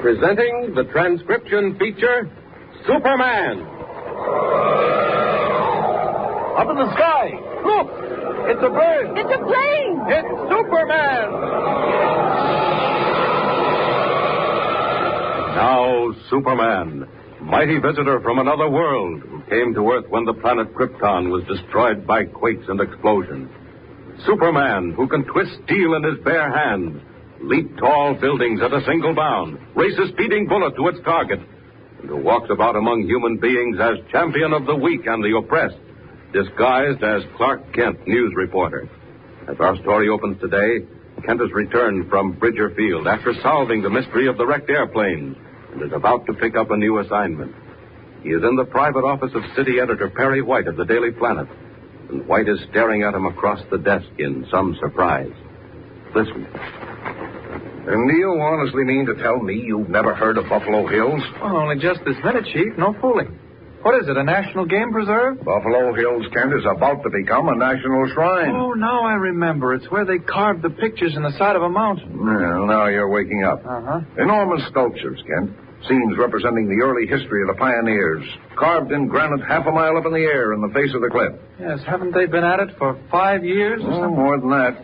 Presenting the transcription feature, Superman. Up in the sky. Look! It's a bird. It's a plane. It's Superman. Now, Superman, mighty visitor from another world who came to Earth when the planet Krypton was destroyed by quakes and explosions. Superman, who can twist steel in his bare hands, leap tall buildings at a single bound, race a speeding bullet to its target, and who walks about among human beings as champion of the weak and the oppressed, disguised as Clark Kent, news reporter. As our story opens today, Kent has returned from Bridger Field after solving the mystery of the wrecked airplanes and is about to pick up a new assignment. He is in the private office of city editor Perry White of the Daily Planet, and White is staring at him across the desk in some surprise. Listen. And do you honestly mean to tell me you've never heard of Buffalo Hills? Well, only just this minute, Chief. No fooling. What is it, a national game preserve? Buffalo Hills, Kent, is about to become a national shrine. Oh, now I remember. It's where they carved the pictures in the side of a mountain. Well, now you're waking up. Uh-huh. Enormous sculptures, Kent. Scenes representing the early history of the pioneers, carved in granite half a mile up in the air in the face of the cliff. Yes, haven't they been at it for 5 years or something? More than that.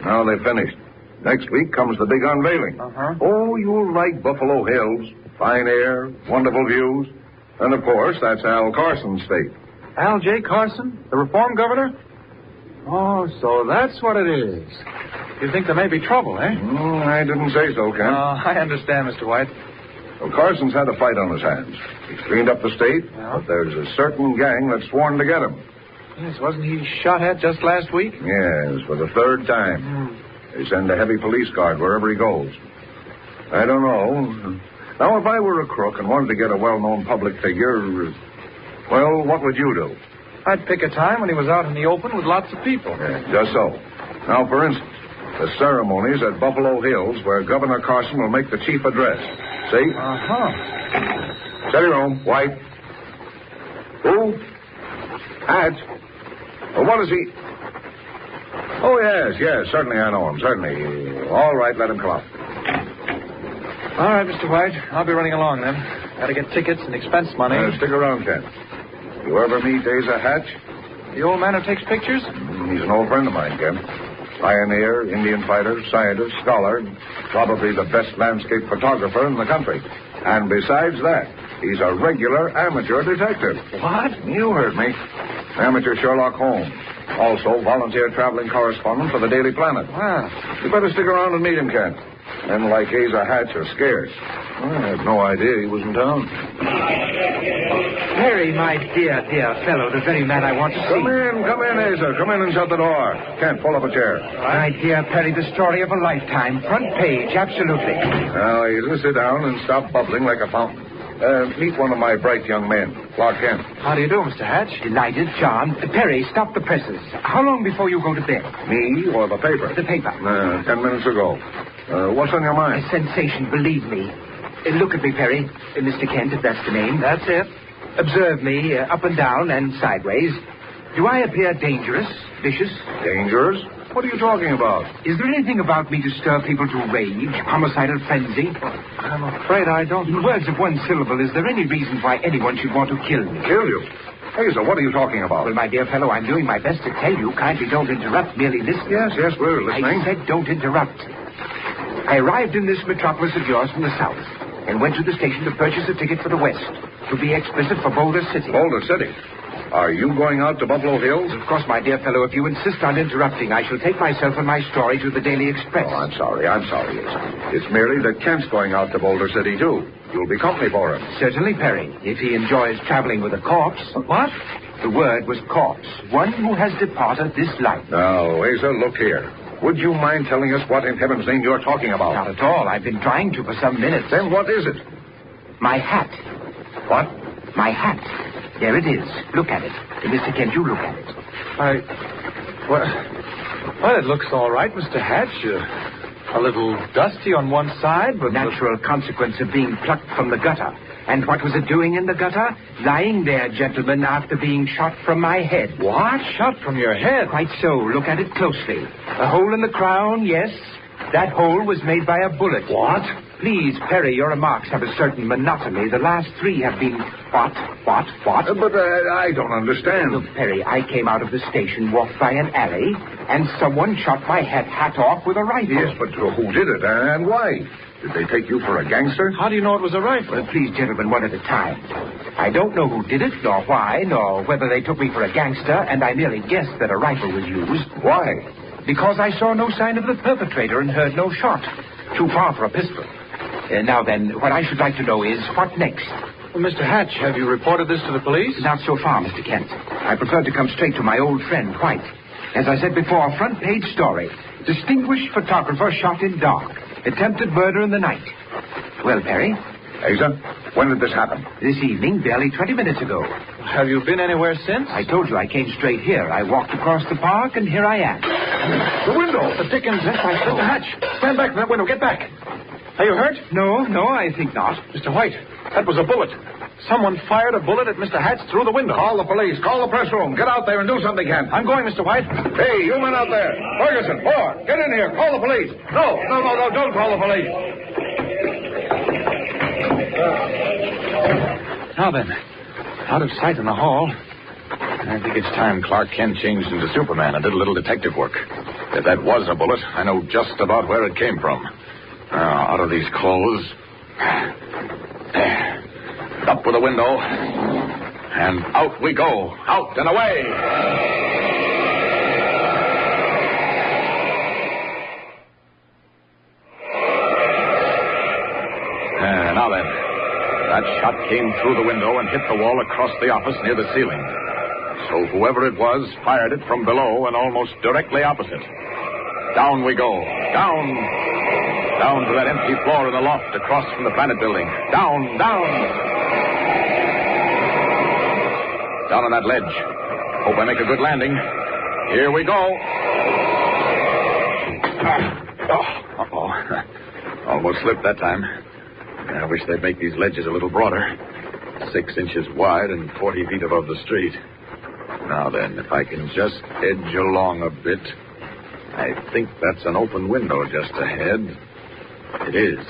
Now they've finished. Next week comes the big unveiling. Uh-huh. Oh, you'll like Buffalo Hills. Fine air, wonderful views. And, of course, that's Al Carson's state. Al J. Carson, the reform governor? Oh, so that's what it is. You think there may be trouble, eh? I didn't say so, Kent. I understand, Mr. White. Well, Carson's had a fight on his hands. He's cleaned up the state, but there's a certain gang that's sworn to get him. Yes, wasn't he shot at just last week? Yes, for the third time. They send a heavy police guard wherever he goes. I don't know. Now, if I were a crook and wanted to get a well-known public figure, well, what would you do? I'd pick a time when he was out in the open with lots of people. Yeah, just so. Now, for instance, the ceremony's at Buffalo Hills, where Governor Carson will make the chief address. See? Uh-huh. Steady room, White. Who? Hatch. Well, what is he? Oh, yes, certainly I know him, certainly. All right, let him come up. All right, Mr. White. I'll be running along then. Got to get tickets and expense money. Stick around, Kent. You ever meet Asa Hatch? The old man who takes pictures? He's an old friend of mine, Kent. Pioneer, Indian fighter, scientist, scholar, probably the best landscape photographer in the country. And besides that, he's a regular amateur detective. What? You heard me. Amateur Sherlock Holmes. Also volunteer traveling correspondent for the Daily Planet. Wow. You better stick around and meet him, Kent. Men like Asa Hatch are scarce. I had no idea he was in town. Perry, my dear fellow, the very man I want to see. Come in, Asa. Come in and shut the door. Kent, pull up a chair. My dear Perry, the story of a lifetime. Front page, absolutely. Now, Asa, sit down and stop bubbling like a fountain. Meet one of my bright young men, Clark Kent. How do you do, Mr. Hatch? Delighted, John. Perry, stop the presses. How long before you go to bed? Me or the paper? The paper. 10 minutes ago. What's on your mind? A sensation, believe me. Look at me, Perry. Mr. Kent, if that's the name. That's it. Observe me up and down and sideways. Do I appear dangerous, vicious? Dangerous? What are you talking about? Is there anything about me to stir people to rage, homicidal frenzy? I'm afraid I don't. In words of one syllable, is there any reason why anyone should want to kill me? Kill you? Asa, what are you talking about? Well, my dear fellow, I'm doing my best to tell you. Kindly don't interrupt. Merely listen. Yes, we're listening. I said don't interrupt. I arrived in this metropolis of yours from the south and went to the station to purchase a ticket for the west. To be explicit, for Boulder City. Boulder City? Are you going out to Buffalo Hills? Of course, my dear fellow. If you insist on interrupting, I shall take myself and my story to the Daily Express. Oh, I'm sorry, Asa. It's merely that Kent's going out to Boulder City, too. You'll be company for him. Certainly, Perry, if he enjoys traveling with a corpse. What? The word was corpse. One who has departed this life. Now, Asa, look here. Would you mind telling us what in heaven's name you're talking about? Not at all. I've been trying to for some minutes. Then what is it? My hat. What? My hat. There it is. Look at it. Mr. Kent, you look at it. Well, it looks all right, Mr. Hatch. A little dusty on one side, but... Natural consequence of being plucked from the gutter. And what was it doing in the gutter? Lying there, gentlemen, after being shot from my head. What? Shot from your head? Quite so. Look at it closely. A hole in the crown, yes. That hole was made by a bullet. What? Please, Perry, your remarks have a certain monotony. The last three have been what? But I don't understand. Look, Perry, I came out of the station, walked by an alley, and someone shot my hat off with a rifle. Yes, but who did it and why? Did they take you for a gangster? How do you know it was a rifle? Well, please, gentlemen, one at a time. I don't know who did it, nor why, nor whether they took me for a gangster, and I merely guessed that a rifle was used. Why? Because I saw no sign of the perpetrator and heard no shot. Too far for a pistol. Now then, what I should like to know is, what next? Well, Mr. Hatch, have you reported this to the police? Not so far, Mr. Kent. I prefer to come straight to my old friend, White. As I said before, front page story. Distinguished photographer shot in dark. Attempted murder in the night. Well, Perry? Asa, when did this happen? This evening, barely 20 minutes ago. Have you been anywhere since? I told you I came straight here. I walked across the park, and here I am. The window! The Dickens. Mr. Hatch, stand back from that window. Get back. Are you hurt? No, I think not. Mr. White, that was a bullet. Someone fired a bullet at Mr. Hatch through the window. Call the police. Call the press room. Get out there and do something, Kent. I'm going, Mr. White. Hey, you men out there. Ferguson, Ford, get in here. Call the police. No, don't call the police. Now then, out of sight in the hall. I think it's time Clark Kent changed into Superman and did a little detective work. If that was a bullet, I know just about where it came from. Now, out of these clothes. Up with the window. And out we go. Out and away. Now then. That shot came through the window and hit the wall across the office near the ceiling. So whoever it was fired it from below and almost directly opposite. Down we go. Down to that empty floor in the loft across from the Planet Building. Down. Down on that ledge. Hope I make a good landing. Here we go. Almost slipped that time. I wish they'd make these ledges a little broader. 6 inches wide and 40 feet above the street. Now then, if I can just edge along a bit. I think that's an open window just ahead. It is.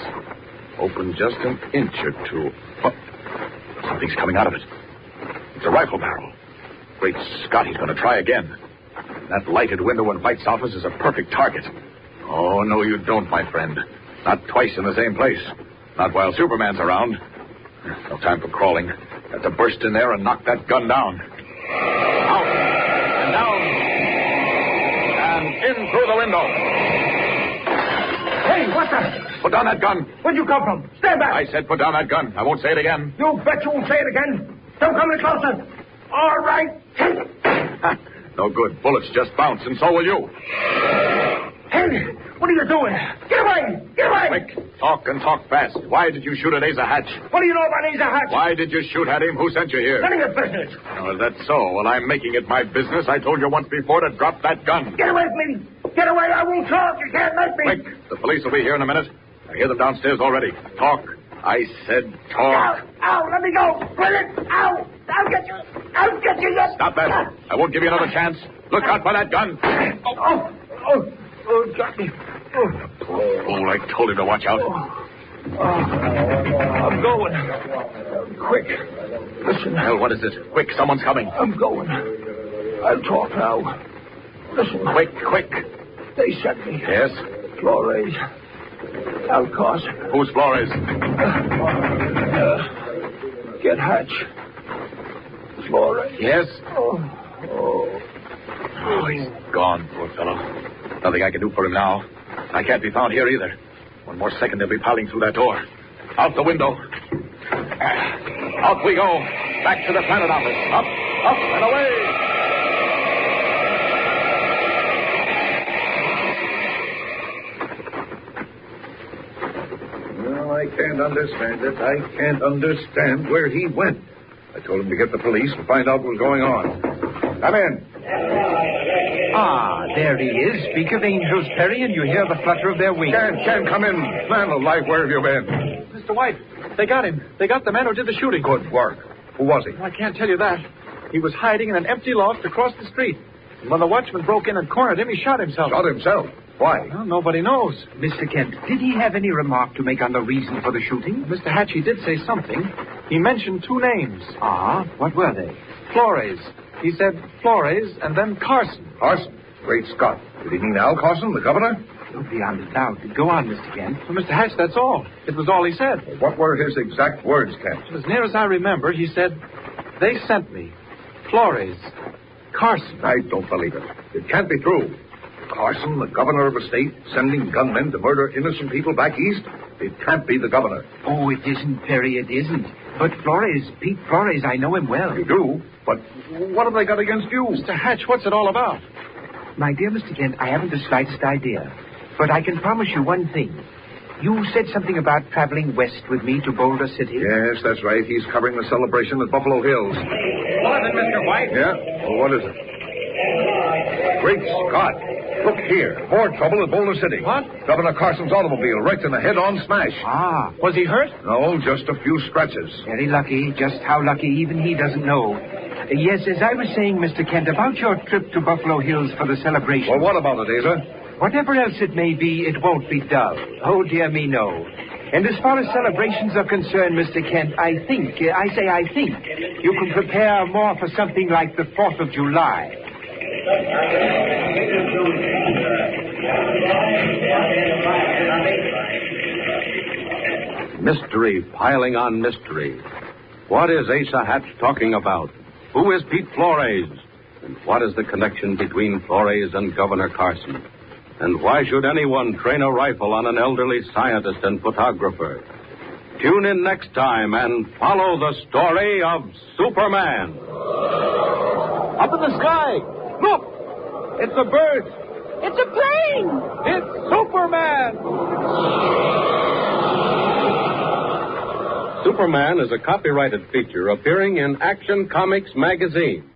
Open just an inch or two. Oh, something's coming out of it. It's a rifle barrel. Great Scott, he's going to try again. That lighted window in White's office is a perfect target. Oh, no, you don't, my friend. Not twice in the same place. Not while Superman's around. No time for crawling. Have to burst in there and knock that gun down. Out and down. And in through the window. Hey, what the? Put down that gun. Where'd you come from? Stand back. I said put down that gun. I won't say it again. You bet you won't say it again. Don't come any closer. All right. No good. Bullets just bounce, and so will you. Hey, what are you doing? Get away! Get away! Quick. Talk and talk fast. Why did you shoot at Asa Hatch? What do you know about Asa Hatch? Why did you shoot at him? Who sent you here? None of your business. Oh, is that so? Well, I'm making it my business. I told you once before to drop that gun. Get away from me. Get away. I won't talk. You can't make me. Quick. The police will be here in a minute. I hear them downstairs already. Talk. I said talk. Ow, let me go. Quit it. Ow. I'll get you. I'll get you. Stop that. I won't give you another chance. Look out for that gun. Oh, got me. Oh, I told him to watch out. I'm going. Quick. Listen. Well, what is it? Quick, someone's coming. I'm going. I'll talk now. Listen. Quick. They sent me. Yes? Flores. Alcott. Who's Flores? Get Hatch. Flores. Yes? Oh, he's gone, poor fellow. Nothing I can do for him now. I can't be found here either. One more second, they'll be piling through that door. Out the window. Out we go. Back to the Planet office. Up and away. Well, I can't understand it. I can't understand where he went. I told him to get the police and find out what was going on. Come in. Ah, there he is. Speak of angels, Perry, and you hear the flutter of their wings. Can come in. Man alive, where have you been? Mr. White, they got him. They got the man who did the shooting. Good work. Who was he? I can't tell you that. He was hiding in an empty loft across the street. And when the watchman broke in and cornered him, he shot himself. Shot himself? Why? Well, nobody knows. Mr. Kent, did he have any remark to make on the reason for the shooting? Mr. Hatch, he did say something. He mentioned two names. Ah, what were they? Flores. He said Flores and then Carson. Carson? Great Scott. Did he mean Al Carson, the governor? Oh, beyond a doubt. Go on, Mr. Kent. Well, Mr. Hatch, that's all. It was all he said. What were his exact words, Kent? As near as I remember, he said, they sent me. Flores. Carson. I don't believe it. It can't be true. Carson, the governor of a state, sending gunmen to murder innocent people back east? It can't be the governor. Oh, it isn't, Perry, it isn't. But Flores, Pete Flores, I know him well. You do? But what have they got against you? Mr. Hatch, what's it all about? My dear Mr. Kent, I haven't the slightest idea. But I can promise you one thing. You said something about traveling west with me to Boulder City. Yes, that's right. He's covering the celebration at Buffalo Hills. What is it, Mr. White? Yeah? Well, what is it? Great Scott. Look here. More trouble at Boulder City. What? Governor Carson's automobile wrecked in a head-on smash. Ah, Was he hurt? No, just a few scratches. very lucky. Just how lucky even he doesn't know. Yes, as I was saying, Mr. Kent, about your trip to Buffalo Hills for the celebration. Well, what about it, Asa? Whatever else it may be, it won't be dull. Oh, dear me, no. And as far as celebrations are concerned, Mr. Kent, I think you can prepare more for something like the 4th of July. Mystery piling on mystery. What is Asa Hatch talking about? Who is Pete Flores? And what is the connection between Flores and Governor Carson? And why should anyone train a rifle on an elderly scientist and photographer? Tune in next time and follow the story of Superman. Up in the sky. Look! It's a bird. It's a plane! It's Superman! Superman is a copyrighted feature appearing in Action Comics magazine.